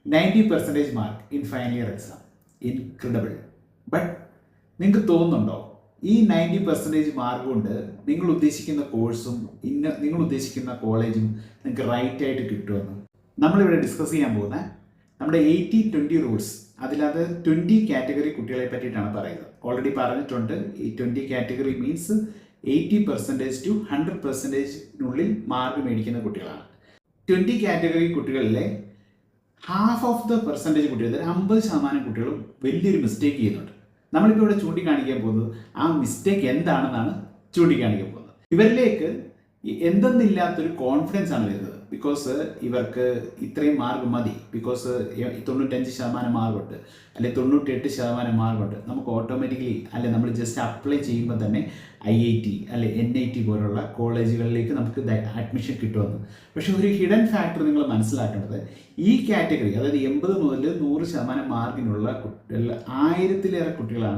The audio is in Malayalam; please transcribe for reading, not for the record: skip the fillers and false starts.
90% mark in final year exam. Incredible. But നിങ്ങൾക്ക് തോന്നുന്നുണ്ടോ ഈ 90% മാർക്ക് കൊണ്ട് നിങ്ങൾ ഉദ്ദേശിക്കുന്ന കോഴ്സും നിങ്ങൾ ഉദ്ദേശിക്കുന്ന കോളേജും നിങ്ങൾക്ക് റൈറ്റ് ആയിട്ട് കിട്ടുമെന്ന്? നമ്മളിവിടെ ഡിസ്കസ് ചെയ്യാൻ പോകുന്ന നമ്മുടെ 80-20 റൂൾസ്, അതിലത് 20 കാറ്റഗറി കുട്ടികളെ പറ്റിയിട്ടാണ് പറയുന്നത്. ഓൾറെഡി പറഞ്ഞിട്ടുണ്ട്, ഈ 20 കാറ്റഗറി മീൻസ് 80% to 100%-നുള്ളിൽ മാർക്ക് മേടിക്കുന്ന കുട്ടികളാണ്. 20 കാറ്റഗറി കുട്ടികളിലെ ഹാഫ് ഓഫ് ദ പെർസെൻറ്റേജ് കുട്ടികൾ, 50% കുട്ടികളും വലിയൊരു മിസ്റ്റേക്ക് ചെയ്യുന്നുണ്ട്. നമ്മളിപ്പോൾ ഇവിടെ ചൂണ്ടിക്കാണിക്കാൻ പോകുന്നത് ആ മിസ്റ്റേക്ക് എന്താണെന്നാണ് ചൂണ്ടിക്കാണിക്കാൻ പോകുന്നത്. ഇവരിലേക്ക് എന്തെന്നില്ലാത്തൊരു കോൺഫിഡൻസ് ആണ് വരുന്നത്. ബിക്കോസ് ഇവർക്ക് ഇത്രയും മാർക്ക് മതി, ബിക്കോസ് 95% മാർക്കുണ്ട്, അല്ലെങ്കിൽ 98% മാർക്കുണ്ട്, നമുക്ക് ഓട്ടോമാറ്റിക്കലി അല്ലെ നമ്മൾ ജസ്റ്റ് അപ്ലൈ ചെയ്യുമ്പോൾ തന്നെ IIT അല്ലെ NIT പോലുള്ള കോളേജുകളിലേക്ക് നമുക്ക് അഡ്മിഷൻ കിട്ടുമെന്ന്. പക്ഷേ ഒരു ഹിഡൻ ഫാക്ടർ നിങ്ങൾ മനസ്സിലാക്കേണ്ടത്, ഈ കാറ്റഗറി അതായത് 80 മുതൽ 100% മാർക്കിനുള്ള 1000-ലേറെ കുട്ടികളാണ്